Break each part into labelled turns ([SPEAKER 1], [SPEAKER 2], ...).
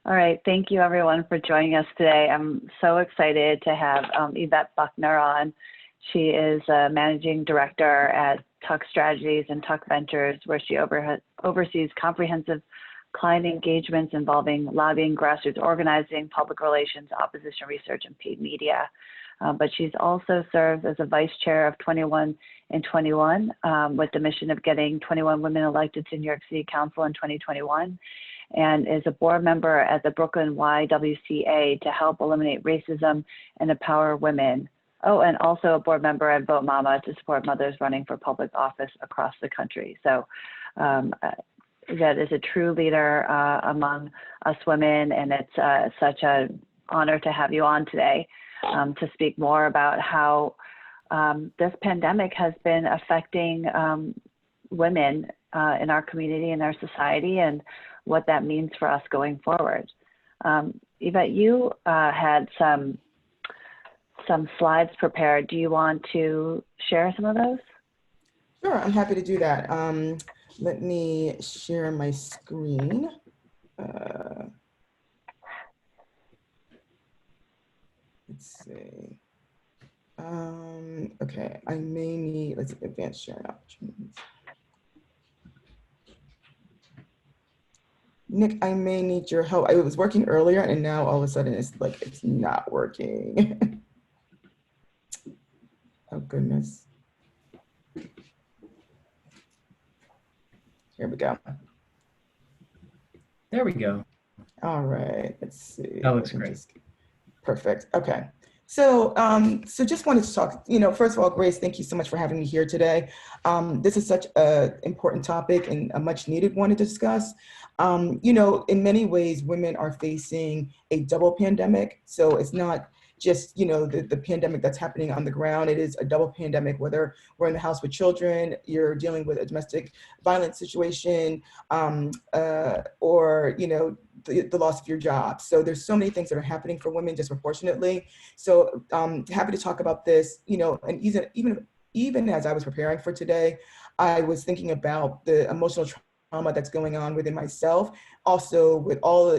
[SPEAKER 1] All right, thank you everyone for joining us today. I'm so excited to have Yvette Buckner on. She is a managing director at Tusk Strategies and Tusk Ventures, where she oversees comprehensive client engagements involving lobbying, grassroots organizing, public relations, opposition research, and paid media. But she's also served as a vice chair of 21 in 21 with the mission of getting 21 women elected to New York City Council in 2021, and is a board member at the Brooklyn YWCA to help eliminate racism and empower women. Oh, and also a board member at Vote Mama to support mothers running for public office across the country. So that is a true leader among us women, and it's such an honor to have you on today to speak more about how this pandemic has been affecting women in our community and our society, and what that means for us going forward. Yvette, you had some slides prepared. Do you want to share some of those?
[SPEAKER 2] Sure, I'm happy to do that. Let me share my screen. Let's see. Okay, I may need, let's see, advanced sharing opportunities. Nick, I may need your help. It was working earlier and now all of a sudden it's like, it's not working. Oh goodness. Here we go.
[SPEAKER 3] There we go.
[SPEAKER 2] All right, let's see.
[SPEAKER 3] That looks great.
[SPEAKER 2] Perfect, okay. So, so just wanted to talk, first of all, Grace, thank you so much for having me here today. This is such an important topic and a much needed one to discuss. In many ways, women are facing a double pandemic. So it's not just, the pandemic that's happening on the ground. It is a double pandemic, whether we're in the house with children, you're dealing with a domestic violence situation, or, the loss of your job. So there's so many things that are happening for women disproportionately. So happy to talk about this, and even as I was preparing for today, I was thinking about the emotional trauma that's going on within myself. Also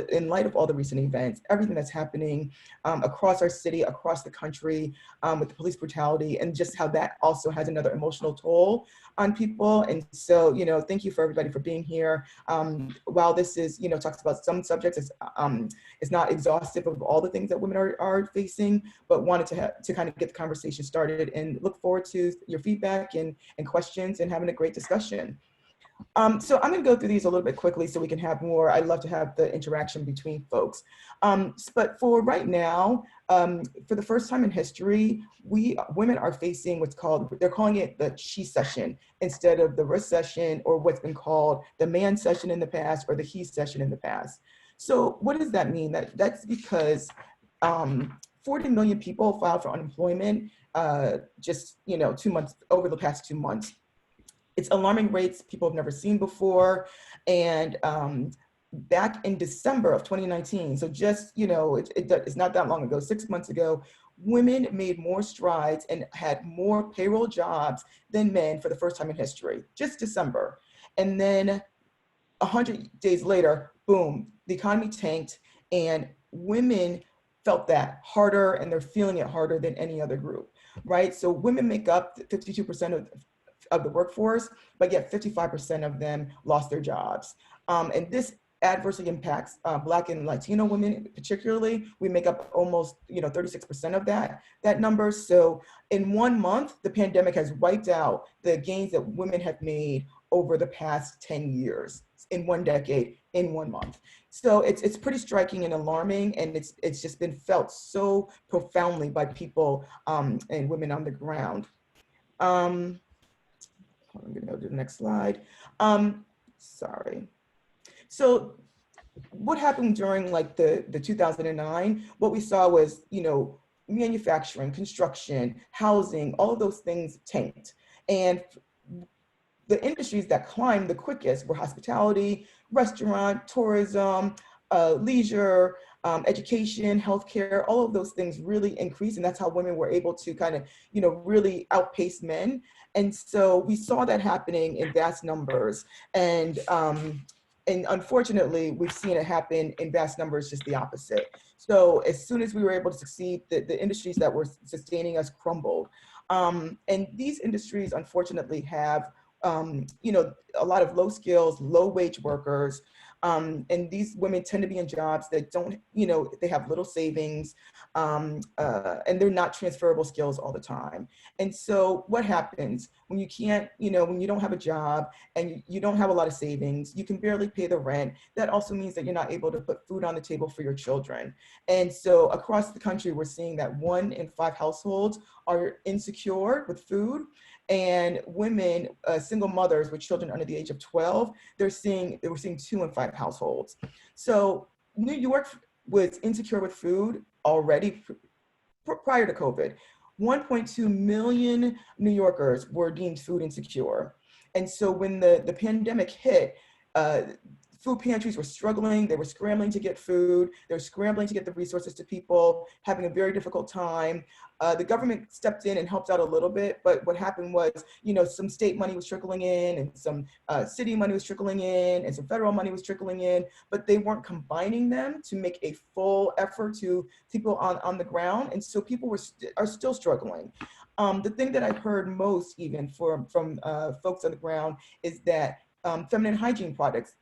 [SPEAKER 2] in light of all the recent events, everything that's happening across our city, across the country, with the police brutality, and just how that also has another emotional toll on people. And so, thank you for everybody for being here. While this is, talks about some subjects, it's not exhaustive of all the things that women are facing, but wanted to kind of get the conversation started, and look forward to your feedback and questions and having a great discussion. So I'm going to go through these a little bit quickly so we can have more. I'd love to have the interaction between folks. But for right now, for the first time in history, women are facing they're calling it the she session instead of the recession, or what's been called the man session in the past, or the he session in the past. So what does that mean? That's because 40 million people filed for unemployment just 2 months, over the past 2 months. It's alarming rates people have never seen before. And back in December of 2019, so just, it's not that long ago, 6 months ago, women made more strides and had more payroll jobs than men for the first time in history, just December. And then 100 days later, boom, the economy tanked, and women felt that harder, and they're feeling it harder than any other group, right? So women make up 52% of the workforce, but yet 55% of them lost their jobs. And this adversely impacts Black and Latino women particularly. We make up almost 36% of that number. So in 1 month, the pandemic has wiped out the gains that women have made over the past 10 years, in 1 decade, in 1 month. So it's pretty striking and alarming, and it's just been felt so profoundly by people and women on the ground. I'm gonna go to the next slide. Sorry. So what happened during like the 2009, what we saw was, manufacturing, construction, housing, all of those things tanked. And the industries that climbed the quickest were hospitality, restaurant, tourism, leisure, education, healthcare, all of those things really increased. And that's how women were able to kind of, really outpace men. And so we saw that happening in vast numbers. And And unfortunately, we've seen it happen in vast numbers, just the opposite. So as soon as we were able to succeed, the industries that were sustaining us crumbled. And these industries, unfortunately, have a lot of low skills, low wage workers. And these women tend to be in jobs that don't, they have little savings, and they're not transferable skills all the time. And so what happens when you can't, when you don't have a job and you don't have a lot of savings, you can barely pay the rent. That also means that you're not able to put food on the table for your children. And so across the country, we're seeing that 1 in 5 households are insecure with food. And women, single mothers with children under the age of 12, we're seeing 2 in 5 households. So New York was insecure with food already prior to COVID. 1.2 million New Yorkers were deemed food insecure. And so when the pandemic hit, food pantries were struggling. They were scrambling to get food. They were scrambling to get the resources to people, having a very difficult time. The government stepped in and helped out a little bit, but what happened was, some state money was trickling in, and some city money was trickling in, and some federal money was trickling in, but they weren't combining them to make a full effort to people on the ground. And so people are still struggling. The thing that I've heard most even from folks on the ground is that feminine hygiene products,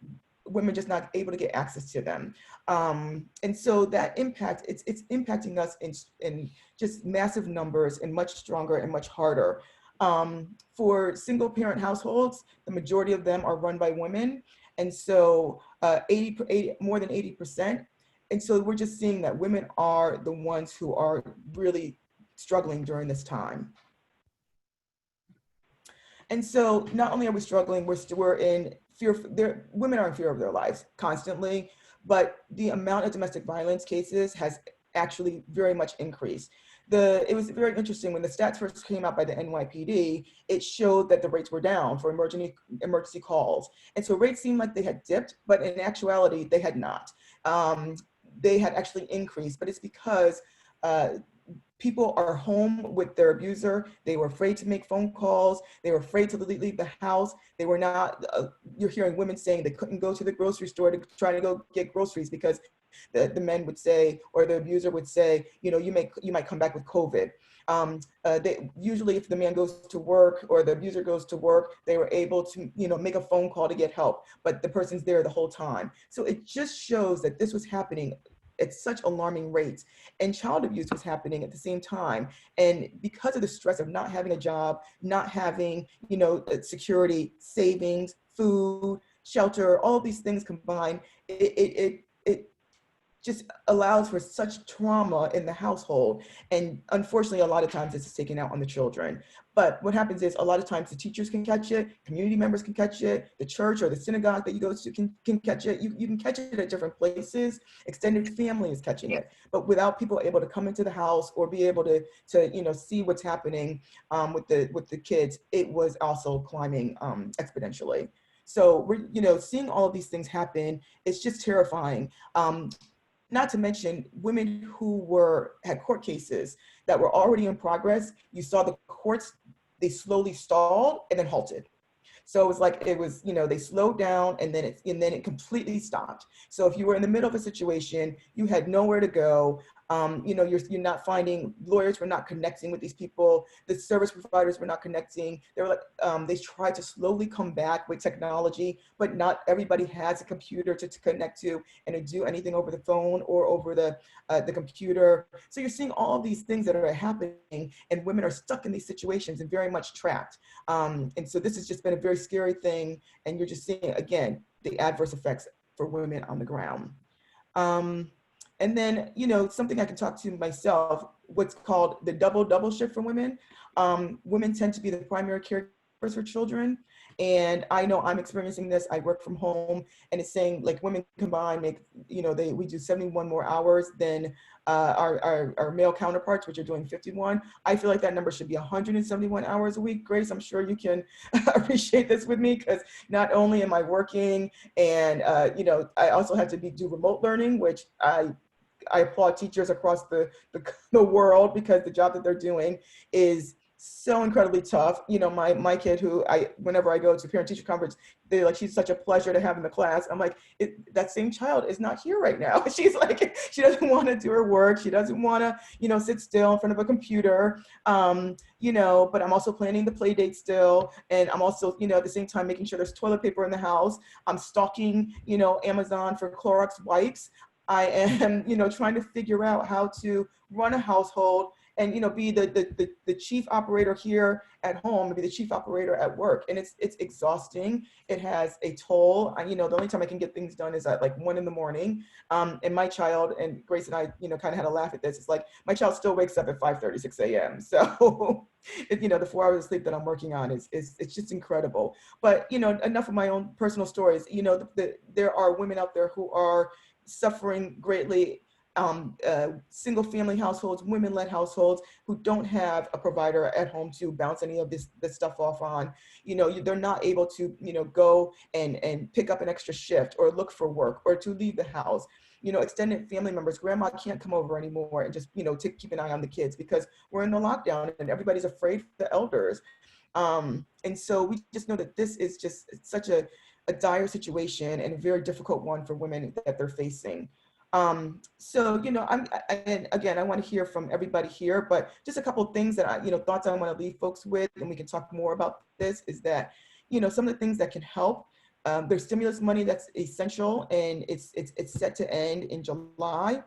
[SPEAKER 2] women just not able to get access to them. And so that impact, it's impacting us in just massive numbers and much stronger and much harder. For single parent households, the majority of them are run by women. And so more than 80%. And so we're just seeing that women are the ones who are really struggling during this time. And so not only are we struggling, we're in fear. Women are in fear of their lives constantly, but the amount of domestic violence cases has actually very much increased. It was very interesting when the stats first came out by the NYPD, it showed that the rates were down for emergency calls. And so rates seemed like they had dipped, but in actuality, they had not. They had actually increased, but it's because people are home with their abuser. They were afraid to make phone calls. They were afraid to leave the house. They were not, you're hearing women saying they couldn't go to the grocery store to try to go get groceries because the men would say, or the abuser would say, you might come back with COVID. Usually if the man goes to work or the abuser goes to work, they were able to, make a phone call to get help, but the person's there the whole time. So it just shows that this was happening at such alarming rates, and child abuse was happening at the same time. And because of the stress of not having a job, not having, security, savings, food, shelter, all these things combined, it just allows for such trauma in the household. And unfortunately, a lot of times it's taken out on the children. But what happens is a lot of times the teachers can catch it, community members can catch it, the church or the synagogue that you go to can catch it. You can catch it at different places. Extended family is catching it. But without people able to come into the house or be able to see what's happening with the kids, it was also climbing exponentially. So we're seeing all of these things happen. It's just terrifying. Not to mention women who had court cases that were already in progress. You saw the courts, they slowly stalled and then halted. So it was like, they slowed down and then it completely stopped. So if you were in the middle of a situation, you had nowhere to go. You're not finding, lawyers were not connecting with these people. The service providers were not connecting. They were like, they tried to slowly come back with technology, but not everybody has a computer to connect to and to do anything over the phone or over the computer. So you're seeing all of these things that are happening, and women are stuck in these situations and very much trapped. And so this has just been a very scary thing. And you're just seeing, again, the adverse effects for women on the ground. And then, something I can talk to myself, what's called the double shift for women. Women tend to be the primary caregivers for children. And I know I'm experiencing this. I work from home, and it's saying like women combined make, we do 71 more hours than our male counterparts, which are doing 51. I feel like that number should be 171 hours a week. Grace, I'm sure you can appreciate this with me, because not only am I working and, I also have to do remote learning, which I applaud teachers across the world, because the job that they're doing is so incredibly tough. You know, my kid, who whenever I go to parent teacher conference, they're like, she's such a pleasure to have in the class. I'm like, that same child is not here right now. She's like, she doesn't want to do her work. She doesn't want to, you know, sit still in front of a computer. You know, but I'm also planning the play date still. And I'm also, you know, at the same time, making sure there's toilet paper in the house. I'm stalking, you know, Amazon for Clorox wipes. I am, you know, trying to figure out how to run a household and, you know, be the chief operator here at home and be the chief operator at work. And it's exhausting. It has a toll. You know, the only time I can get things done is at like 1 a.m. And my child, and Grace and I, you know, kind of had a laugh at this. It's like, my child still wakes up at 5:30, 6 a.m. So, you know, the 4 hours of sleep that I'm working on it's just incredible. But, you know, enough of my own personal stories. You know, there are women out there who are suffering greatly, single family households, women-led households who don't have a provider at home to bounce any of this stuff off on. You know, they're not able to, you know, go and pick up an extra shift or look for work or to leave the house. You know, extended family members, grandma can't come over anymore and just, you know, to keep an eye on the kids because we're in the lockdown and everybody's afraid for the elders. And so we just know that this is just such a dire situation and a very difficult one for women that they're facing. So, you know, and again, I want to hear from everybody here, but just a couple of things that you know, thoughts I want to leave folks with, and we can talk more about this, is that, you know, some of the things that can help, there's stimulus money that's essential, and it's set to end in July.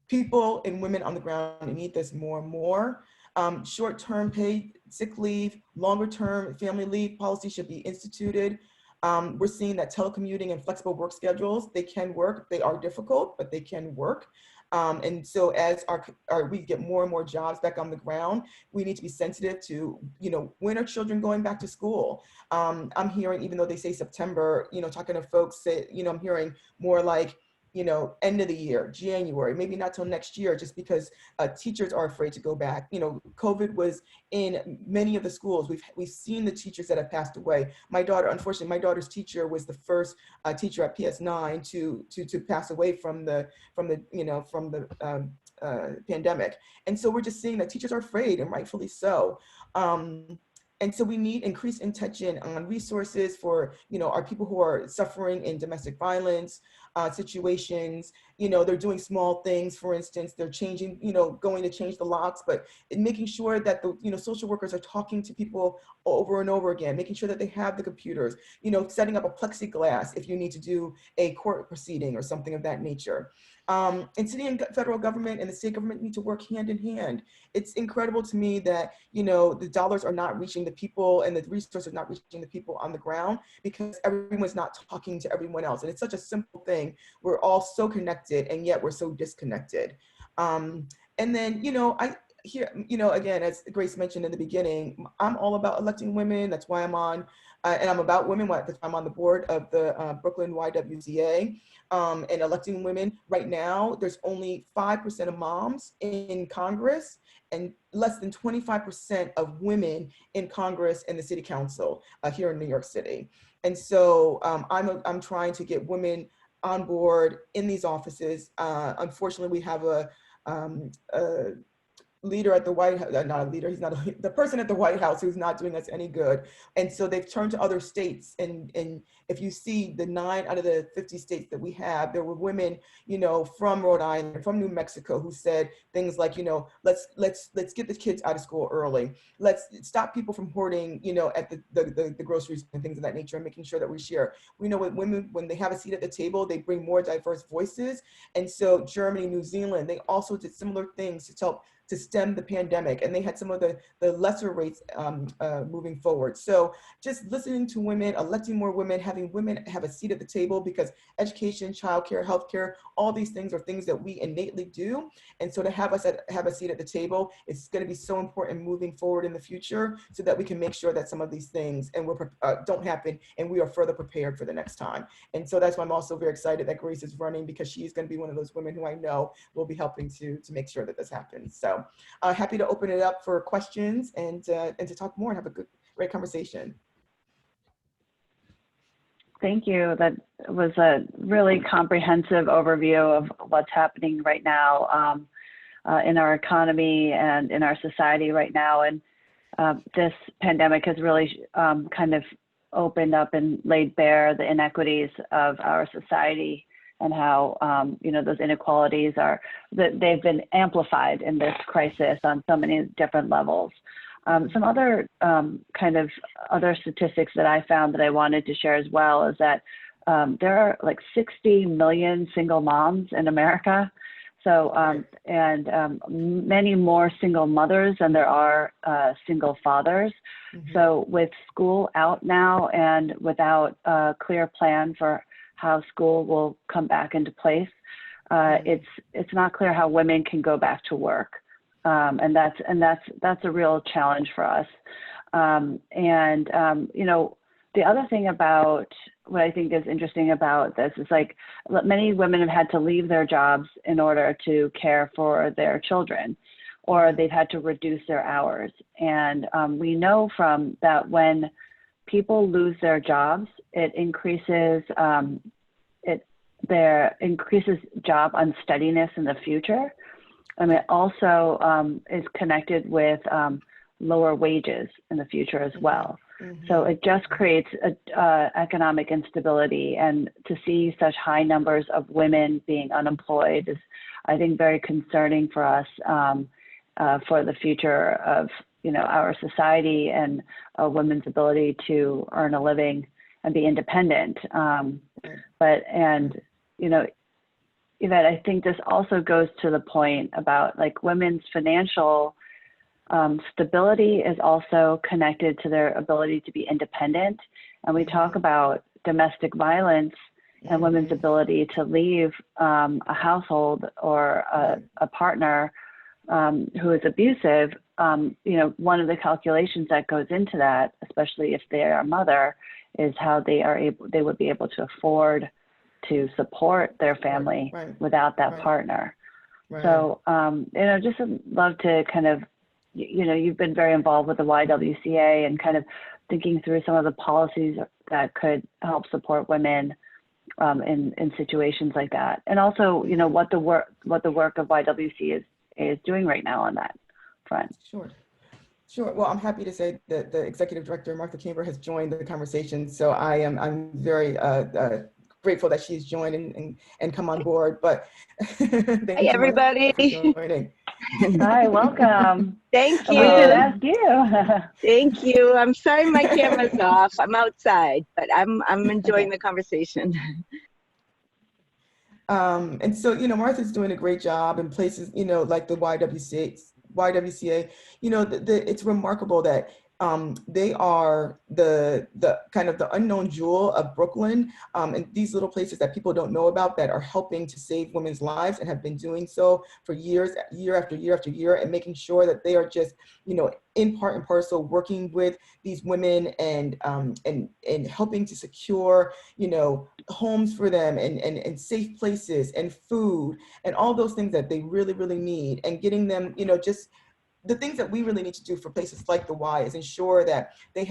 [SPEAKER 2] People and women on the ground need this more and more. Short-term paid sick leave, longer-term family leave policy should be instituted. We're seeing that telecommuting and flexible work schedules, they can work. They are difficult, but they can work. And so as we get more and more jobs back on the ground, we need to be sensitive to, you know, when are children going back to school? I'm hearing, even though they say September, you know, talking to folks, say, you know, I'm hearing more like, you know, end of the year, January, maybe not till next year, just because teachers are afraid to go back. You know, COVID was in many of the schools. We've seen the teachers that have passed away. My daughter, unfortunately, my daughter's teacher was the first teacher at PS9 to pass away from the pandemic. And so we're just seeing that teachers are afraid, and rightfully so. And so we need increased intention on resources for, you know, our people who are suffering in domestic violence situations. You know, they're doing small things. For instance, they're changing, you know, going to change the locks, but making sure that the, you know, social workers are talking to people over and over again, making sure that they have the computers, you know, setting up a plexiglass if you need to do a court proceeding or something of that nature. And city and federal government and the state government need to work hand in hand. It's incredible to me that, you know, the dollars are not reaching the people and the resources are not reaching the people on the ground because everyone's not talking to everyone else. And it's such a simple thing. We're all so connected and yet we're so disconnected. And then, you know, here, you know, again, as Grace mentioned in the beginning, I'm all about electing women. That's why I'm on, and I'm about women. I'm on the board of the Brooklyn YWCA, and electing women. Right now, there's only 5% of moms in Congress and less than 25% of women in Congress and the city council here in New York City. And so I'm trying to get women on board in these offices. Unfortunately, we have a leader at the White House, not a leader, he's not the person at the White House who's not doing us any good. And so they've turned to other states. And if you see the 9 out of the 50 states that we have, there were women, you know, from Rhode Island, from New Mexico, who said things like, you know, let's get the kids out of school early. Let's stop people from hoarding, you know, at the groceries and things of that nature, and making sure that we share. We know when women, when they have a seat at the table, they bring more diverse voices. And so Germany, New Zealand, they also did similar things to help to stem the pandemic, and they had some of the lesser rates moving forward. So just listening to women, electing more women, having women have a seat at the table, because education, childcare, healthcare, all these things are things that we innately do. And so to have us have a seat at the table, it's going to be so important moving forward in the future, so that we can make sure that some of these things don't happen, and we are further prepared for the next time. And so that's why I'm also very excited that Grace is running, because she is going to be one of those women who I know will be helping to make sure that this happens. So happy to open it up for questions and to talk more and have a great conversation.
[SPEAKER 1] Thank you. That was a really comprehensive overview of what's happening right now. in our economy and in our society right now. And this pandemic has really kind of opened up and laid bare the inequities of our society, and how those inequalities they've been amplified in this crisis on so many different levels. Some other kind of other statistics that I found that I wanted to share as well is that there are like 60 million single moms in America. So, and many more single mothers than there are single fathers. Mm-hmm. So with school out now and without a clear plan for how school will come back into place, it's not clear how women can go back to work. And that's a real challenge for us. The other thing about what I think is interesting about this is like many women have had to leave their jobs in order to care for their children, or they've had to reduce their hours. And we know from that when people lose their jobs, it increases job unsteadiness in the future. And it also is connected with lower wages in the future as well. Mm-hmm. So it just creates economic instability, and to see such high numbers of women being unemployed is, I think, very concerning for us for the future of our society and women's ability to earn a living and be independent. Yvette, I think this also goes to the point about like women's financial stability is also connected to their ability to be independent. And we talk about domestic violence and women's ability to leave a household or a partner who is abusive. One of the calculations that goes into that, especially if they are a mother, is how they would be able to afford to support their family without that partner. Right. So, just love to kind of, you've been very involved with the YWCA and kind of thinking through some of the policies that could help support women in situations like that. And also, what the work of YWCA is doing right now on that front.
[SPEAKER 2] Sure. Well, I'm happy to say that the executive director, Martha Chamber, has joined the conversation. So I'm very grateful that she's joined and come on board. But thank you,
[SPEAKER 3] everybody.
[SPEAKER 2] For joining.
[SPEAKER 1] Hi, welcome.
[SPEAKER 3] Thank you.
[SPEAKER 1] We should ask you.
[SPEAKER 3] Thank you. I'm sorry my camera's off. I'm outside, but I'm enjoying the conversation.
[SPEAKER 2] And so, Martha's doing a great job in places, like the YWCA. It's remarkable that they are the kind of the unknown jewel of Brooklyn, and these little places that people don't know about that are helping to save women's lives and have been doing so for years, year after year after year, and making sure that they are just, in part and parcel working with these women and helping to secure, homes for them and safe places and food and all those things that they really, really need, and getting them, just the things that we really need to do for places like the Y is ensure that they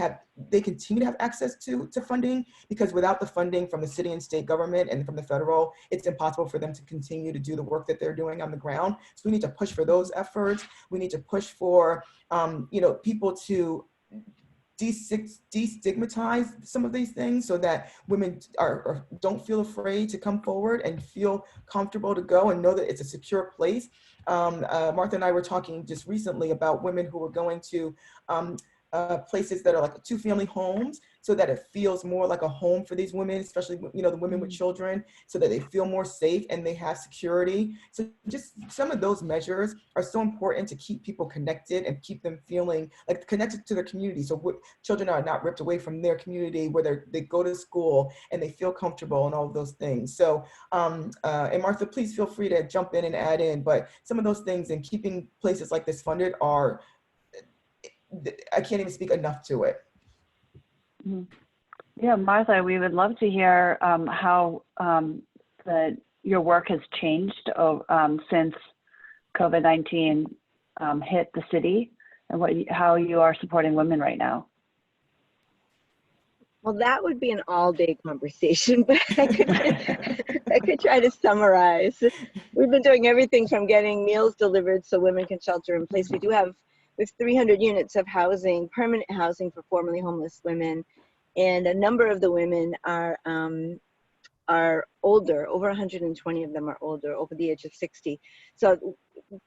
[SPEAKER 2] continue to have access to funding, because without the funding from the city and state government and from the federal, it's impossible for them to continue to do the work that they're doing on the ground. So we need to push for those efforts. We need to push for, people to destigmatize some of these things so that women don't feel afraid to come forward and feel comfortable to go and know that it's a secure place. Martha and I were talking just recently about women who were going to places that are like 2-family homes, so that it feels more like a home for these women, especially, the women with children, so that they feel more safe and they have security. So just some of those measures are so important to keep people connected and keep them feeling like connected to their community. So children are not ripped away from their community where they go to school and they feel comfortable and all of those things. So, and Martha, please feel free to jump in and add in, but some of those things and keeping places like this funded are, I can't even speak enough to it.
[SPEAKER 1] Yeah, Martha, we would love to hear how your work has changed since COVID-19 hit the city, and how you are supporting women right now.
[SPEAKER 3] Well, that would be an all-day conversation, but I could try to summarize. We've been doing everything from getting meals delivered so women can shelter in place. We have 300 units of housing, permanent housing for formerly homeless women, and a number of the women are older. Over 120 of them are older, over the age of 60. So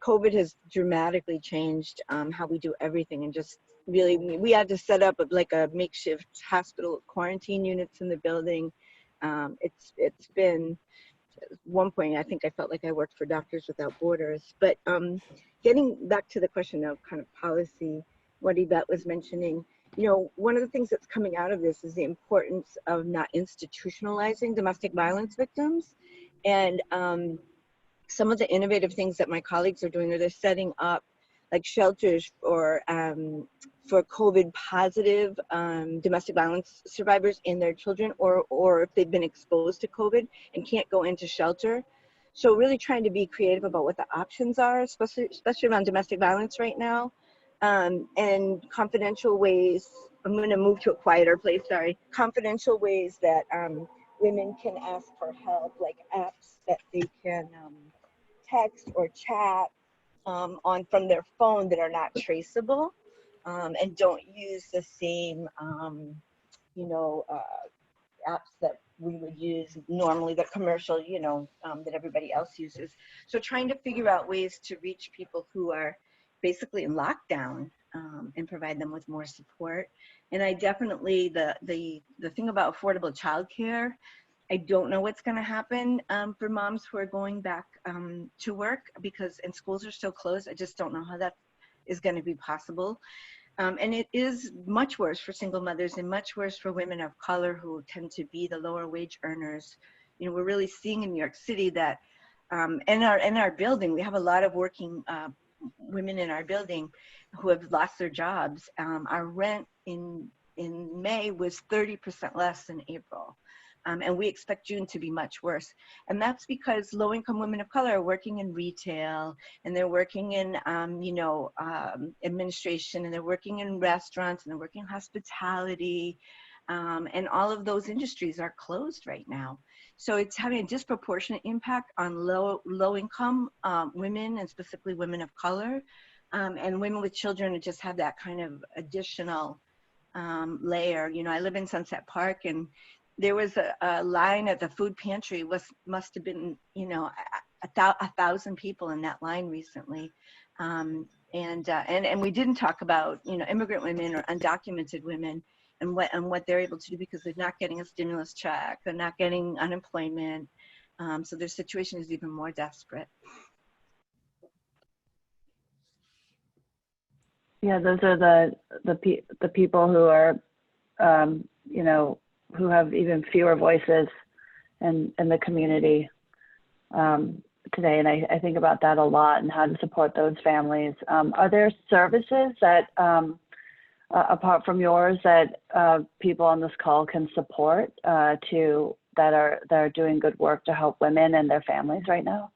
[SPEAKER 3] COVID has dramatically changed how we do everything, and just really, we had to set up like a makeshift hospital quarantine units in the building. It's been, at one point, I think I felt like I worked for Doctors Without Borders. But getting back to the question of kind of policy, what Yvette was mentioning, you know, one of the things that's coming out of this is the importance of not institutionalizing domestic violence victims. And some of the innovative things that my colleagues are doing are they're setting up like shelters for COVID positive domestic violence survivors and their children, or if they've been exposed to COVID and can't go into shelter. So really trying to be creative about what the options are, especially around domestic violence right now, and confidential ways. I'm going to move to a quieter place, sorry. Confidential ways that women can ask for help, like apps that they can text or chat on from their phone that are not traceable, and don't use the same apps that we would use normally, the commercial, that everybody else uses. So trying to figure out ways to reach people who are basically in lockdown, and provide them with more support. And I definitely, the thing about affordable childcare, I don't know what's going to happen for moms who are going back to work, and schools are still closed. I just don't know how that is going to be possible. And it is much worse for single mothers and much worse for women of color who tend to be the lower wage earners. You know, we're really seeing in New York City that in our building, we have a lot of working women in our building who have lost their jobs. Our rent in May was 30% less than April. And we expect June to be much worse. And that's because low-income women of color are working in retail, and they're working in, administration, and they're working in restaurants, and they're working in hospitality. And all of those industries are closed right now. So it's having a disproportionate impact on low-income women, and specifically women of color. And women with children just have that kind of additional layer. You know, I live in Sunset Park, and there was a line at the food pantry. Must have been, 1,000 people in that line recently, and we didn't talk about immigrant women or undocumented women and what they're able to do, because they're not getting a stimulus check, they're not getting unemployment, so their situation is even more desperate.
[SPEAKER 1] Yeah, those are the people who are, who have even fewer voices in the community today. And I think about that a lot and how to support those families. Are there services that, apart from yours, that people on this call can support that are doing good work to help women and their families right now?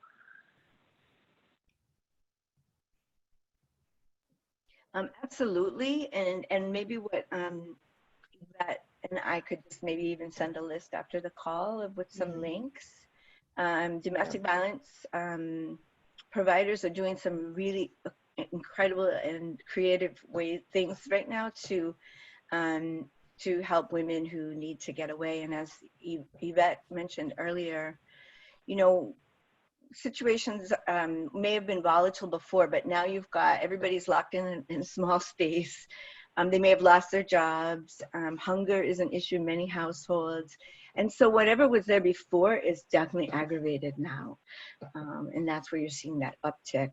[SPEAKER 3] Absolutely, and maybe what that, and I could just maybe even send a list after the call with some links. Domestic violence providers are doing some really incredible and creative things right now to help women who need to get away. And as Yvette mentioned earlier, situations may have been volatile before, but now you've got everybody's locked in a small space. They may have lost their jobs. Hunger is an issue in many households. And so whatever was there before is definitely aggravated now. And that's where you're seeing that uptick,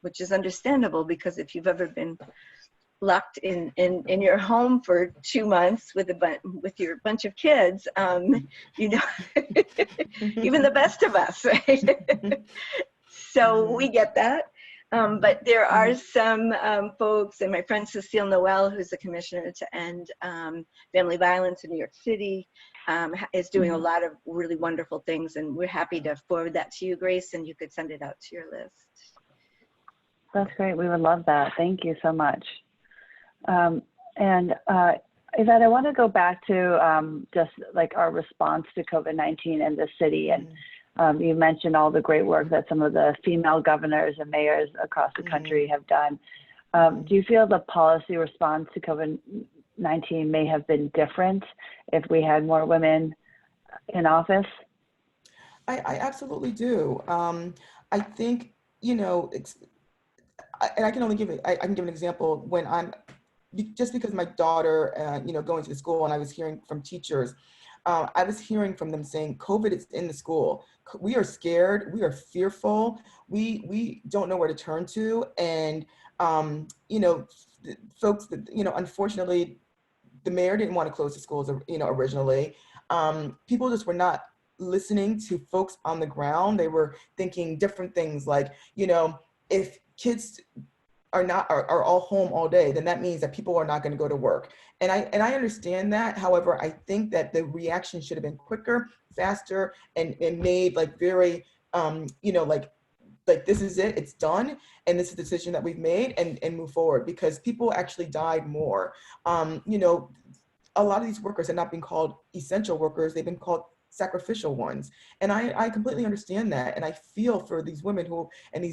[SPEAKER 3] which is understandable, because if you've ever been locked in your home for 2 months with your bunch of kids, even the best of us, right? So we get that. But there are some folks, and my friend Cecile Noel, who's the commissioner to end family violence in New York City, is doing a lot of really wonderful things, and we're happy to forward that to you, Grace, and you could send it out to your list. That's
[SPEAKER 1] great. We would love that. Thank you so much. And Yvette, I want to go back to just like our response to COVID-19 in the city. And you mentioned all the great work that some of the female governors and mayors across the country have done. Do you feel the policy response to COVID-19 may have been different if we had more women in office?
[SPEAKER 2] I absolutely do. I think, you know, and I can only give it, I can give an example when just because my daughter, you know, going to the school, and I was hearing from teachers, I was hearing from them saying, COVID is in the school. We are scared. We are fearful. We don't know where to turn to. And, you know, folks that, you know, unfortunately, the mayor didn't want to close the schools, you know, originally. People just were not listening to folks on the ground. They were thinking different things like, you know, if kids are all home all day, then that means that people are not going to go to work. And I understand that. However, I think that the reaction should have been quicker, faster, and made like very, you know, like this is it, it's done, and this is the decision that we've made, and move forward, because people actually died more. You know, a lot of these workers are not being called essential workers, they've been called sacrificial ones. And I completely understand that. And I feel for these women and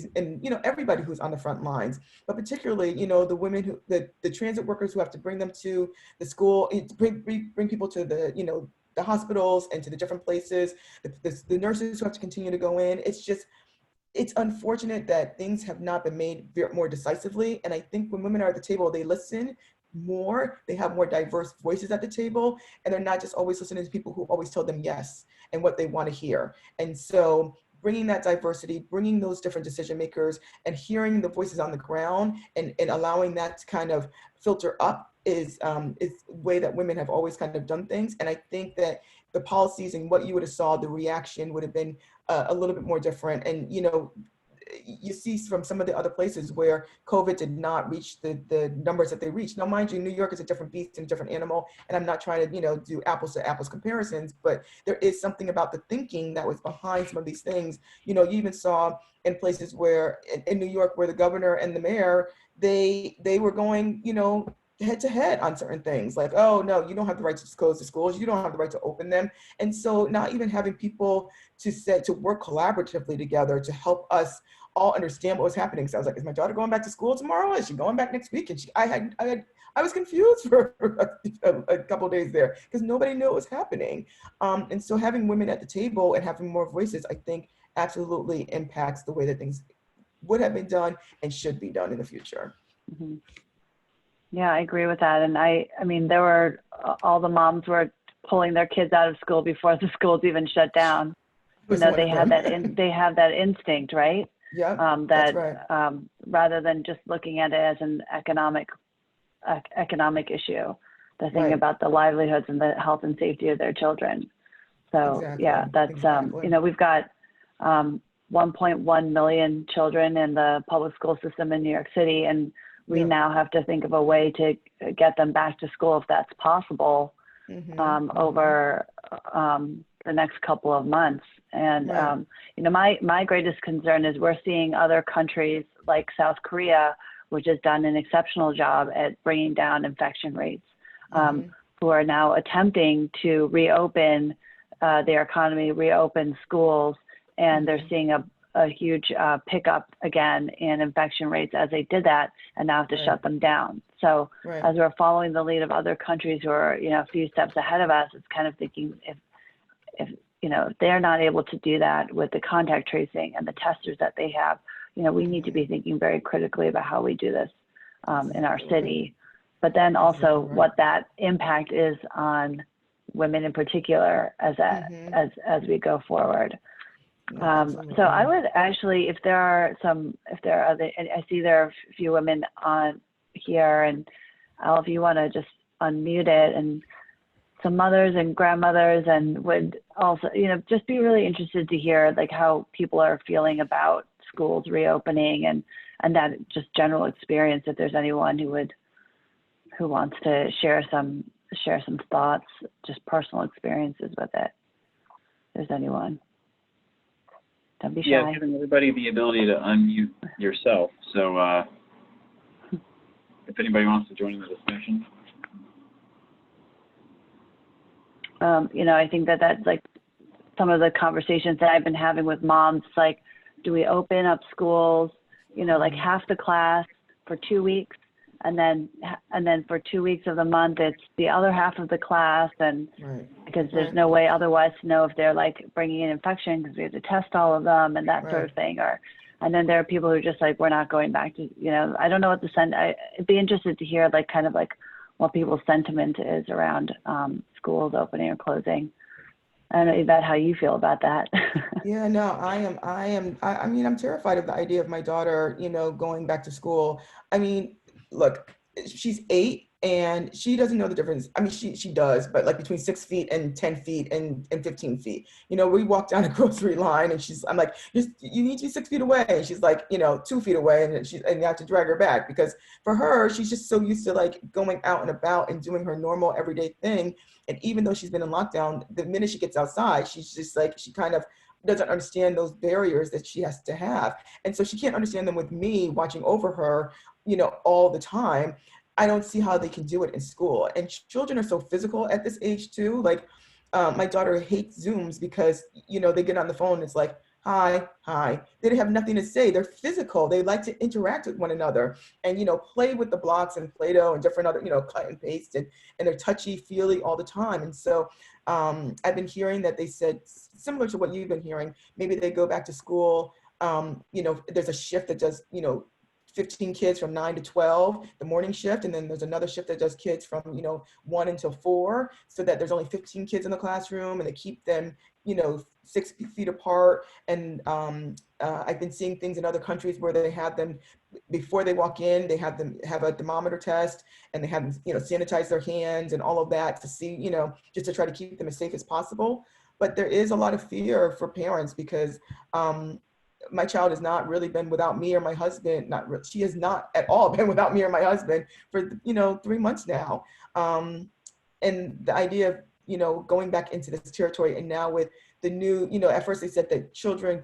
[SPEAKER 2] you know, everybody who's on the front lines, but particularly, you know, the women the transit workers who have to bring them to the school, bring people to the, you know, the hospitals and to the different places, the nurses who have to continue to go in. It's unfortunate that things have not been made more decisively. And I think when women are at the table, they listen more, they have more diverse voices at the table, and they're not just always listening to people who always tell them yes and what they want to hear. And so bringing that diversity, bringing those different decision makers, and hearing the voices on the ground, and allowing that to kind of filter up is the way that women have always kind of done things. And I think that the policies and what you would have saw, the reaction would have been a little bit more different. And, you know, you see from some of the other places where COVID did not reach the numbers that they reached. Now, mind you, New York is a different beast and a different animal, and I'm not trying to, you know, do apples to apples comparisons, but there is something about the thinking that was behind some of these things. You know, you even saw in places where, in New York, where the governor and the mayor, they were going, you know, head to head on certain things, like, oh no, you don't have the right to close the schools, you don't have the right to open them. And so not even having people to work collaboratively together to help us all understand what was happening. So I was like, is my daughter going back to school tomorrow? Is she going back next week? And I was confused for a couple of days there because nobody knew what was happening. And so having women at the table and having more voices, I think absolutely impacts the way that things would have been done and should be done in the future.
[SPEAKER 1] Mm-hmm. Yeah, I agree with that. And I mean, there were, all the moms were pulling their kids out of school before the schools even shut down. You know, they have that instinct, right?
[SPEAKER 2] Yeah,
[SPEAKER 1] that
[SPEAKER 2] that's right.
[SPEAKER 1] Rather than just looking at it as an economic issue, they're thinking about the livelihoods and the health and safety of their children. So
[SPEAKER 2] exactly.
[SPEAKER 1] Yeah, that's you know, we've got 1.1 million children in the public school system in New York City, and we now have to think of a way to get them back to school if that's possible over the next couple of months. And you know, my greatest concern is we're seeing other countries like South Korea, which has done an exceptional job at bringing down infection rates, who are now attempting to reopen their economy, reopen schools, and they're seeing a huge pickup again in infection rates as they did that, and now have to shut them down. So as we're following the lead of other countries who are, you know, a few steps ahead of us, it's kind of thinking if you know, they're not able to do that with the contact tracing and the testers that they have, you know, we need to be thinking very critically about how we do this in our city, but then also what that impact is on women in particular as we go forward. So I would actually, if there are other, I see there are a few women on here, and Al, if you want to just unmute it, and some mothers and grandmothers, and would also, you know, just be really interested to hear like how people are feeling about schools reopening and that just general experience, if there's anyone who wants to share some thoughts, just personal experiences with it. If there's anyone. Don't be shy.
[SPEAKER 4] Yeah, giving everybody the ability to unmute yourself. So if anybody wants to join in the discussion.
[SPEAKER 1] I think that's like some of the conversations that I've been having with moms, like, do we open up schools, like half the class for 2 weeks, and then for 2 weeks of the month, it's the other half of the class, and because there's no way otherwise to know if they're like bringing in infection because we have to test all of them and that sort of thing, and then there are people who are just like, we're not going back to, I don't know what I'd be interested to hear like kind of like what people's sentiment is around schools opening or closing. I don't know, Yvette, how you feel about that.
[SPEAKER 2] Yeah, no, I mean, I'm terrified of the idea of my daughter, going back to school. I mean, look, she's 8 and she doesn't know the difference. I mean, she does, but like between 6 feet and 10 feet and 15 feet, we walk down a grocery line and I'm like, you need to be 6 feet away. And she's like, 2 feet away, and you have to drag her back because for her, she's just so used to like going out and about and doing her normal everyday thing. And even though she's been in lockdown, the minute she gets outside, she's just like, she kind of doesn't understand those barriers that she has to have. And so she can't understand them with me watching over her, all the time. I don't see how they can do it in school. And children are so physical at this age too. Like my daughter hates Zooms because, they get on the phone, it's like, hi. They have nothing to say. They're physical. They like to interact with one another and, play with the blocks and Play-Doh and different other, cut and paste, and they're touchy-feely all the time. And so I've been hearing that they said, similar to what you've been hearing, maybe they go back to school, there's a shift that does, 15 kids from 9 to 12, the morning shift. And then there's another shift that does kids from, 1 until 4, so that there's only 15 kids in the classroom and they keep them, 6 feet apart. And I've been seeing things in other countries where they have them, before they walk in, they have them have a thermometer test and they have them, sanitize their hands and all of that to see, just to try to keep them as safe as possible. But there is a lot of fear for parents because my child has not really been without me or my husband. She has not at all been without me or my husband for 3 months now. And the idea of going back into this territory, and now with the new, at first they said that children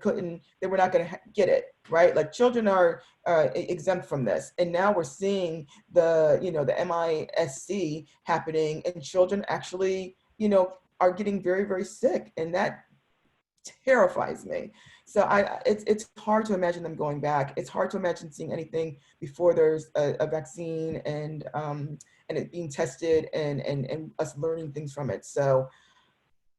[SPEAKER 2] they were not going to get it, right? Like children are exempt from this, and now we're seeing the MISC happening, and children actually are getting very, very sick, and that terrifies me. So it's hard to imagine them going back. It's hard to imagine seeing anything before there's a vaccine and it being tested and us learning things from it. So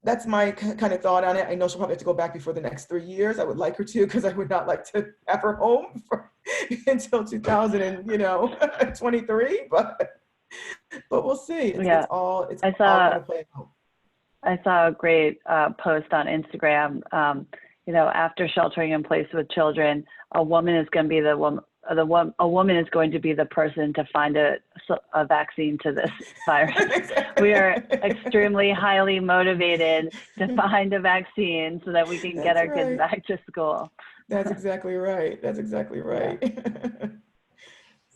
[SPEAKER 2] that's my kind of thought on it. I know she'll probably have to go back before the next 3 years. I would like her to, because I would not like to have her home until 2023. But we'll see. It's all going to play out.
[SPEAKER 1] I saw a great post on Instagram. After sheltering in place with children, a woman is going to be a woman is going to be the person to find a vaccine to this virus. We are extremely highly motivated to find a vaccine so that we can get our kids back to school.
[SPEAKER 2] That's exactly right. Yeah.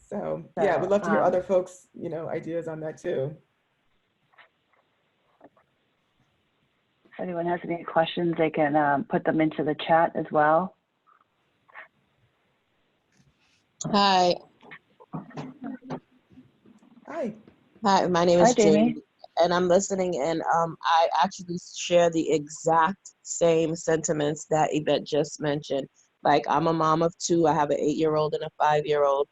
[SPEAKER 2] So yeah, we'd love to hear other folks, ideas on that too.
[SPEAKER 1] If anyone has any questions, they can put them into the chat as well.
[SPEAKER 5] Hi.
[SPEAKER 2] Hi,
[SPEAKER 5] my name is
[SPEAKER 1] Jamie.
[SPEAKER 5] Jamie, and I'm listening, and I actually share the exact same sentiments that Yvette just mentioned. Like, I'm a mom of 2. I have an 8-year-old and a 5-year-old,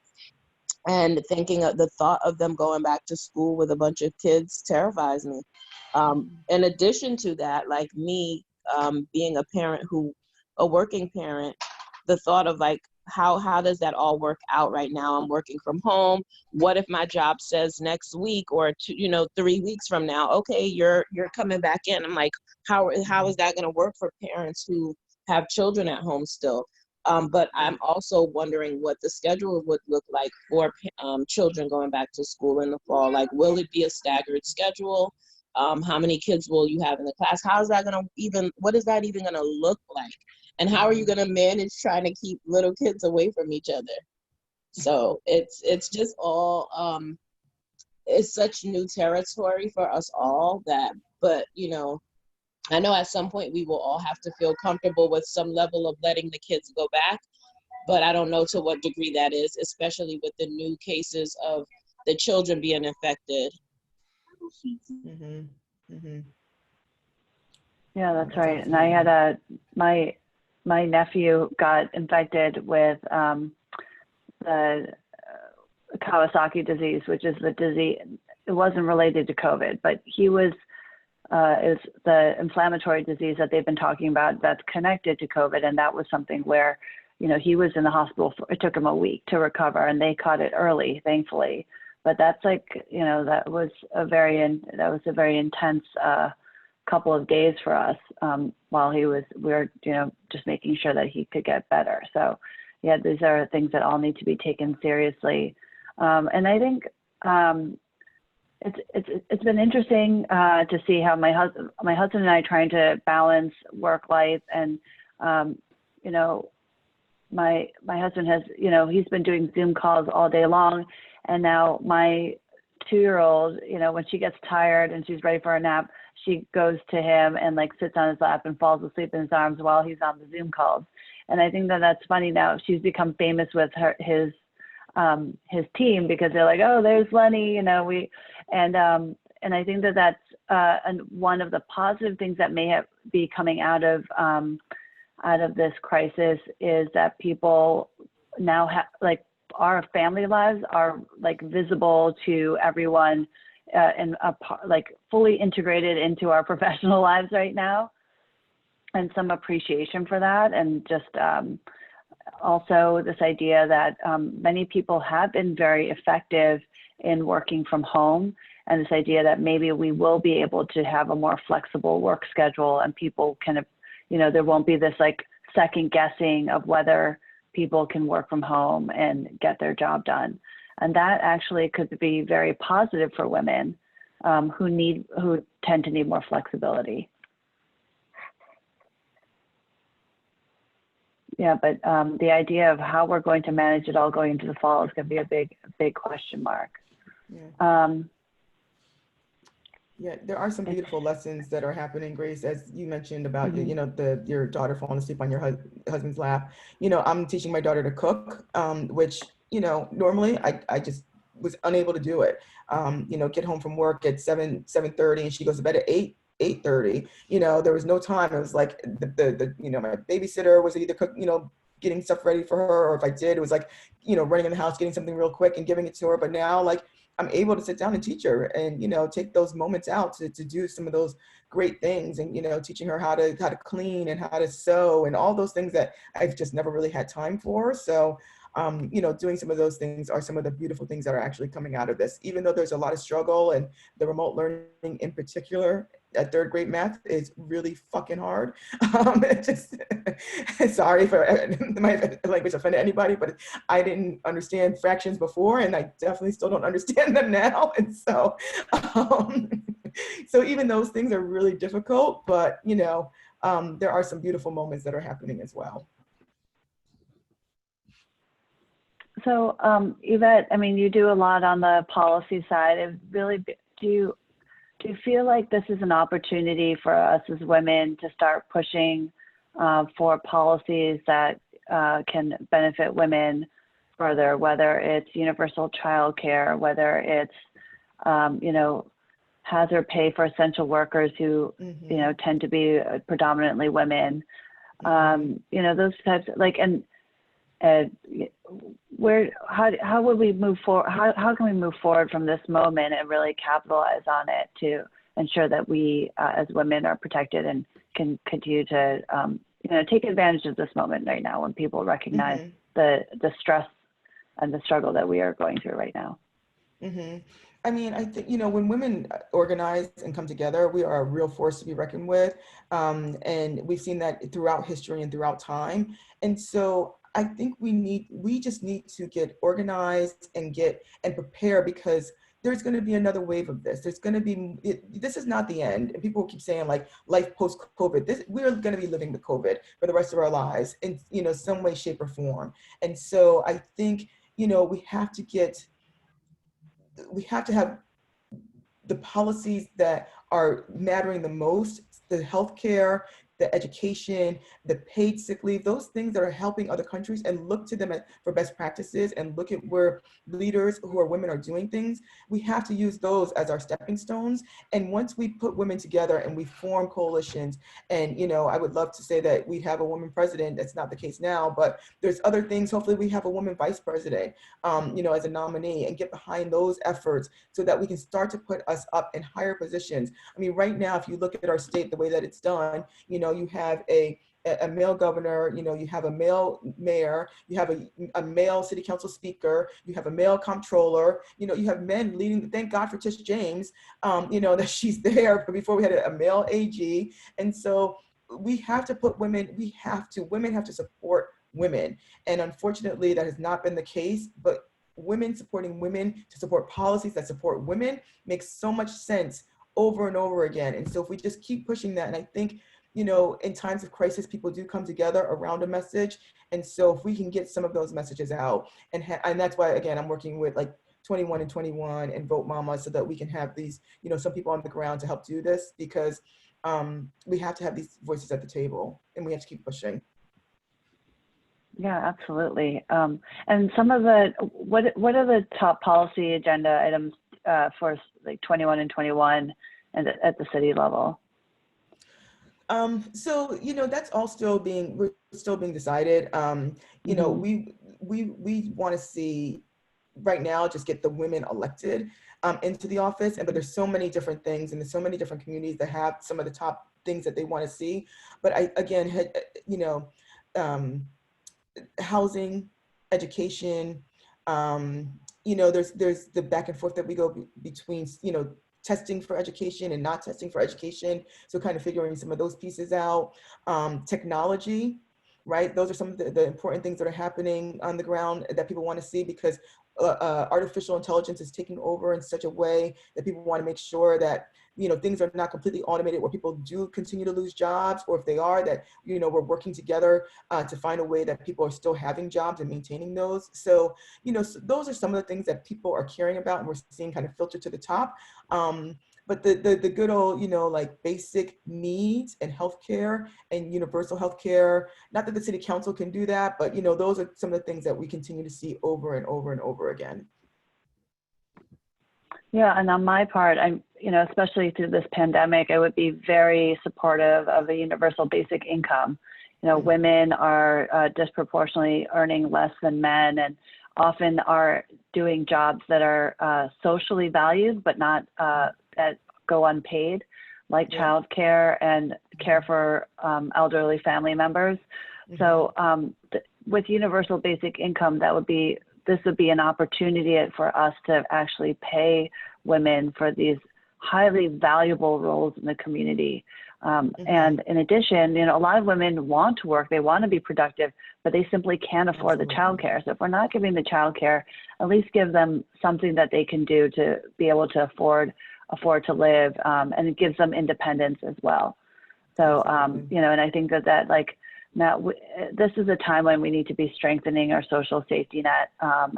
[SPEAKER 5] and thinking of the thought of them going back to school with a bunch of kids terrifies me. In addition to that, like me, being a working parent, the thought of like, how does that all work out right now? I'm working from home. What if my job says next week or 3 weeks from now, okay, you're coming back in? I'm like, how is that going to work for parents who have children at home still? But I'm also wondering what the schedule would look like for children going back to school in the fall. Like, will it be a staggered schedule? How many kids will you have in the class? What is that even going to look like? And how are you going to manage trying to keep little kids away from each other? So it's just all, it's such new territory for us all but I know at some point we will all have to feel comfortable with some level of letting the kids go back, but I don't know to what degree that is, especially with the new cases of the children being infected.
[SPEAKER 2] Mm-hmm. Mm-hmm.
[SPEAKER 1] Yeah, that's
[SPEAKER 2] That's
[SPEAKER 1] right. And I
[SPEAKER 2] absolutely
[SPEAKER 1] had my nephew got infected with the Kawasaki disease, which is the disease. It wasn't related to COVID, but he was is the inflammatory disease that they've been talking about that's connected to COVID, and that was something where, you know, he was in the hospital. It took him a week to recover, and they caught it early, thankfully. But that's like, you know, that was a very intense couple of days for us while we were, you know, just making sure that he could get better. So, yeah, these are things that all need to be taken seriously. And I think it's been interesting to see how my husband and I are trying to balance work life, and you know, my husband has, you know, he's been doing Zoom calls all day long, and now my 2-year-old, you know, when she gets tired and she's ready for a nap, she goes to him and like sits on his lap and falls asleep in his arms while he's on the Zoom calls. And I think that that's funny now. She's become famous with his team, because they're like, oh, there's Lenny, you know, and I think that that's one of the positive things that may be coming out of this crisis, is that people now have, like, our family lives are like visible to everyone and like fully integrated into our professional lives right now, and some appreciation for that. And just also this idea that many people have been very effective in working from home, and this idea that maybe we will be able to have a more flexible work schedule, and people can, you know, there won't be this like second guessing of whether people can work from home and get their job done. And that actually could be very positive for women who tend to need more flexibility. Yeah, but the idea of how we're going to manage it all going into the fall is going to be a big question mark.
[SPEAKER 2] Yeah. Yeah, there are some beautiful lessons that are happening, Grace, as you mentioned about,
[SPEAKER 1] Mm-hmm.
[SPEAKER 2] you know, your daughter falling asleep on your husband's lap. You know, I'm teaching my daughter to cook, which, you know, normally I just was unable to do it. You know, get home from work at 7:30, and she goes to bed at 8:30. You know, there was no time. It was like the you know, my babysitter was either you know, getting stuff ready for her, or if I did, it was like, you know, running in the house, getting something real quick and giving it to her. But now, like, I'm able to sit down and teach her, and, you know, take those moments out to do some of those great things, and, you know, teaching her how to clean and how to sew and all those things that I've just never really had time for. So, you know, doing some of those things are some of the beautiful things that are actually coming out of this, even though there's a lot of struggle, and the remote learning in particular at 3rd grade math is really fucking hard. Sorry if my language offended anybody, but I didn't understand fractions before, and I definitely still don't understand them now. And so, so even those things are really difficult, but, you know, there are some beautiful moments that are happening as well.
[SPEAKER 1] So, Yvette, I mean, you do a lot on the policy side. Do you feel like this is an opportunity for us as women to start pushing for policies that can benefit women further, whether it's universal childcare, whether it's, you know, hazard pay for essential workers who,
[SPEAKER 2] Mm-hmm.
[SPEAKER 1] you know, tend to be predominantly women, you know, those types of, like, and how would we move forward? How can we move forward from this moment and really capitalize on it to ensure that we as women are protected and can continue to you know, take advantage of this moment right now when people recognize
[SPEAKER 2] Mm-hmm.
[SPEAKER 1] the stress and the struggle that we are going through right now?
[SPEAKER 2] Mm-hmm. I mean, I think, you know, when women organize and come together, we are a real force to be reckoned with. And we've seen that throughout history and throughout time. And so I think we just need to get organized and prepare, because there's going to be another wave of this. There's going to be, this is not the end. And people keep saying like life post-COVID, we're going to be living the COVID for the rest of our lives in, you know, some way, shape or form. And so I think, you know, we have to have the policies that are mattering the most, the healthcare, the education, the paid sick leave, those things that are helping other countries, and look to them for best practices, and look at where leaders who are women are doing things. We have to use those as our stepping stones. And once we put women together and we form coalitions, and, you know, I would love to say that we have a woman president. That's not the case now, but there's other things. Hopefully we have a woman vice president, you know, as a nominee, and get behind those efforts so that we can start to put us up in higher positions. I mean, right now, if you look at our state, the way that it's done, you know, you have a male governor, you know, you have a male mayor, you have a male city council speaker, you have a male comptroller, you know, you have men leading. Thank God for Tish James, you know, that she's there. But before we had a male AG. And so we have to put women, women have to support women. And unfortunately, that has not been the case, but women supporting women to support policies that support women makes so much sense over and over again. And so if we just keep pushing that, and I think, you know, in times of crisis, people do come together around a message. And so if we can get some of those messages out, and that's why, again, I'm working with like 21 and 21 and Vote Mama, so that we can have these, you know, some people on the ground to help do this, because we have to have these voices at the table, and we have to keep pushing.
[SPEAKER 1] Yeah, absolutely. And some of the, what are the top policy agenda items for like 21 and 21 and at the city level?
[SPEAKER 2] So, you know, that's all we're still being decided. You know, we want to see right now just get the women elected into the office. But there's so many different things, and there's so many different communities that have some of the top things that they want to see. But again, you know, housing, education, you know, there's the back and forth that we go between, you know, testing for education and not testing for education. So kind of figuring some of those pieces out. Technology, right? Those are some of the important things that are happening on the ground that people want to see, because artificial intelligence is taking over in such a way that people want to make sure that, you know, things are not completely automated, where people do continue to lose jobs, or if they are, that, you know, we're working together to find a way that people are still having jobs and maintaining those. So, you know, so those are some of the things that people are caring about, and we're seeing kind of filter to the top. But the good old, you know, like basic needs and healthcare and universal healthcare, not that the city council can do that, but, you know, those are some of the things that we continue to see over and over and over again.
[SPEAKER 1] Yeah, and on my part, I'm, you know, especially through this pandemic, I would be very supportive of a universal basic income. You know, women are disproportionately earning less than men, and often are doing jobs that are socially valued, but not that go unpaid, like childcare and care for elderly family members. So with universal basic income, this would be an opportunity for us to actually pay women for these highly valuable roles in the community. And in addition, you know, a lot of women want to work, they want to be productive, but they simply can't afford the childcare. So if we're not giving the childcare, at least give them something that they can do to be able to afford to live, and it gives them independence as well. So, you know, and I think that like, now, this is a time when we need to be strengthening our social safety net,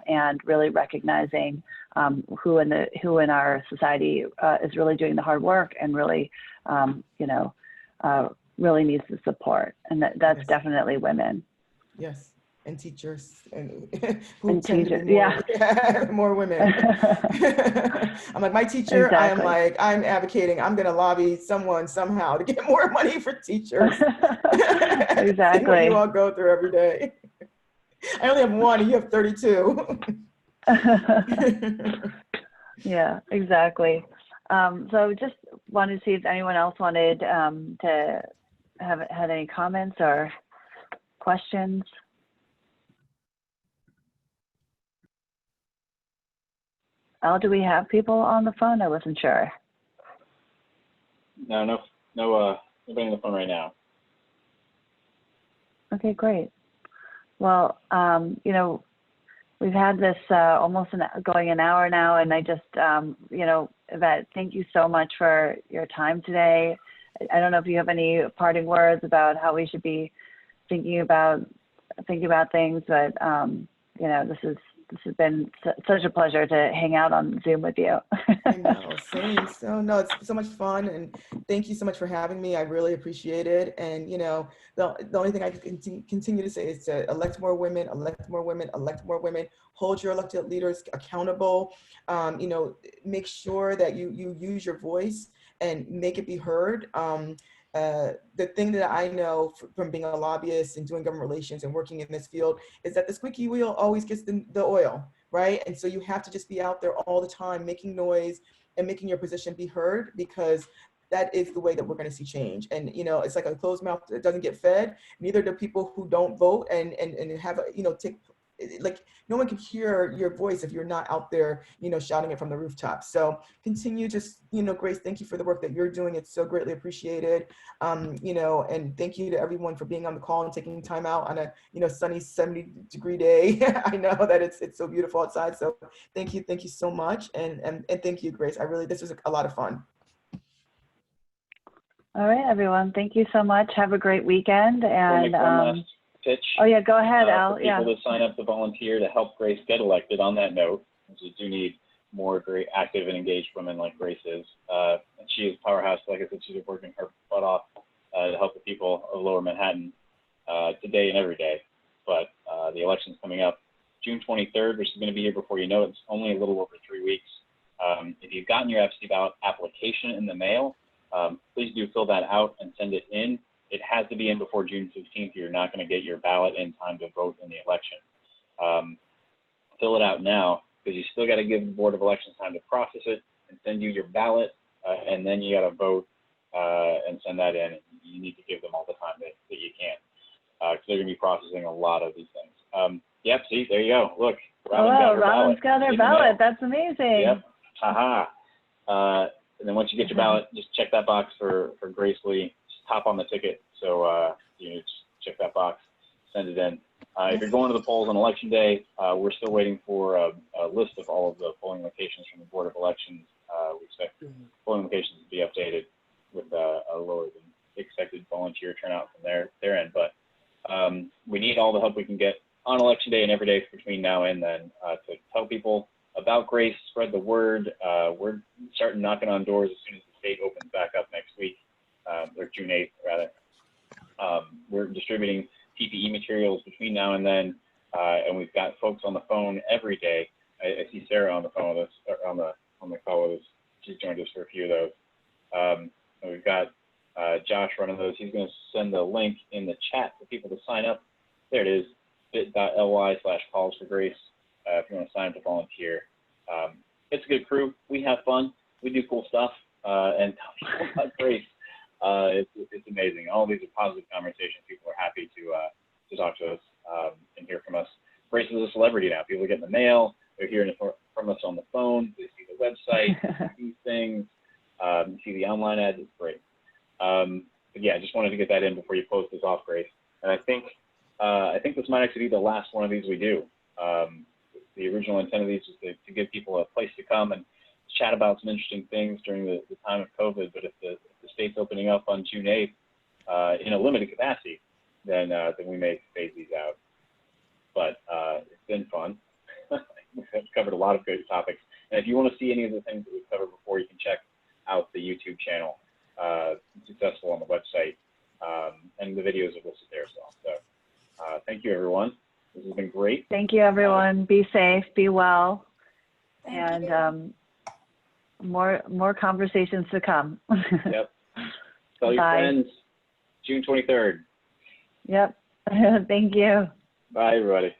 [SPEAKER 1] and really recognizing who in our society is really doing the hard work and really, you know, really needs the support, and that's definitely women.
[SPEAKER 2] Yes, and teachers, and more women. I'm like, my teacher, exactly. I'm advocating, I'm gonna lobby someone somehow to get more money for teachers.
[SPEAKER 1] Exactly.
[SPEAKER 2] What you all go through every day. I only have one, and you have 32.
[SPEAKER 1] Yeah, exactly. So just wanted to see if anyone else wanted to had any comments or questions. Al, do we have people on the phone? I wasn't sure.
[SPEAKER 4] No, nobody on the phone right now.
[SPEAKER 1] Okay, great. Well, you know, we've had this almost going an hour now, and I just, you know, Yvette, thank you so much for your time today. I don't know if you have any parting words about how we should be thinking about things, but you know, this is This has been such a pleasure to hang out on Zoom with you.
[SPEAKER 2] I know, same. So no, it's so much fun, and thank you so much for having me. I really appreciate it. And you know, the only thing I can continue to say is to elect more women, elect more women, elect more women. Hold your elected leaders accountable. You know, make sure that you use your voice and make it be heard. The thing that I know from being a lobbyist and doing government relations and working in this field is that the squeaky wheel always gets the oil, right? And so you have to just be out there all the time, making noise and making your position be heard, because that is the way that we're going to see change. And, you know, it's like a closed mouth that doesn't get fed. Neither do people who don't vote and have, you know, like no one can hear your voice if you're not out there, you know, shouting it from the rooftops. So continue, just, you know, Grace, thank you for the work that you're doing. It's so greatly appreciated. You know, and thank you to everyone for being on the call and taking time out on a, you know, sunny 70-degree day. I know that it's so beautiful outside. So thank you so much. And thank you, Grace. This was a lot of fun.
[SPEAKER 1] All right, everyone. Thank you so much. Have a great weekend. And
[SPEAKER 4] one last pitch.
[SPEAKER 1] Oh yeah, go ahead, Al.
[SPEAKER 4] For people to sign up to volunteer to help Grace get elected. On that note, we do need more very active and engaged women like Grace is. And she is a powerhouse. Like I said, she's working her butt off to help the people of Lower Manhattan today and every day. But the election's coming up June 23rd, which is going to be here before you know it. It's only a little over 3 weeks. If you've gotten your absentee ballot application in the mail, please do fill that out and send it in. It has to be in before June 15th. You're not going to get your ballot in time to vote in the election. Fill it out now, because you still got to give the Board of Elections time to process it and send you your ballot, and then you got to vote and send that in. You need to give them all the time that you can, because they're going to be processing a lot of these things. Yep, see, there you go. Look,
[SPEAKER 1] Robin's got her ballot. That's amazing.
[SPEAKER 4] Yep, haha. And then once you get your ballot, just check that box for Grace Lee. Just tap on the ticket. So you know, just check that box, send it in. If you're going to the polls on election day, we're still waiting for a list of all of the polling locations from the Board of Elections. We expect polling locations to be updated with a lower than expected volunteer turnout from their end. But we need all the help we can get on election day and every day between now and then to tell people about Grace, spread the word. We're starting knocking on doors as soon as the state opens back up next week, or June 8th, rather. We're distributing PPE materials between now and then, and we've got folks on the phone every day. I see Sarah on the phone with us, or on the call with us. She's joined us for a few of those. And we've got Josh running those. He's going to send the link in the chat for people to sign up. There it is, bit.ly/calls4grace. If you want to sign up to volunteer. It's a good crew. We have fun. We do cool stuff. And tell people about Grace. It's amazing. All these are positive conversations. People are happy to talk to us and hear from us. Grace is a celebrity now. People are getting the mail. They're hearing it from us on the phone. They see the website, these things, see the online ads. It's great. But yeah, I just wanted to get that in before you close this off, Grace. And I think this might actually be the last one of these we do. The original intent of these was to give people a place to come and chat about some interesting things during the time of COVID. But if the state's opening up on June 8th in a limited capacity, then we may phase these out. But it's been fun. We've covered a lot of good topics. And if you want to see any of the things that we've covered before, you can check out the YouTube channel, Successful, on the website, and the videos are listed there as well. So thank you, everyone. This has been great.
[SPEAKER 1] Thank you, everyone. Be safe, be well, and more conversations to come.
[SPEAKER 4] Yep. Tell your friends. June 23rd.
[SPEAKER 1] Yep. Thank you.
[SPEAKER 4] Bye, everybody.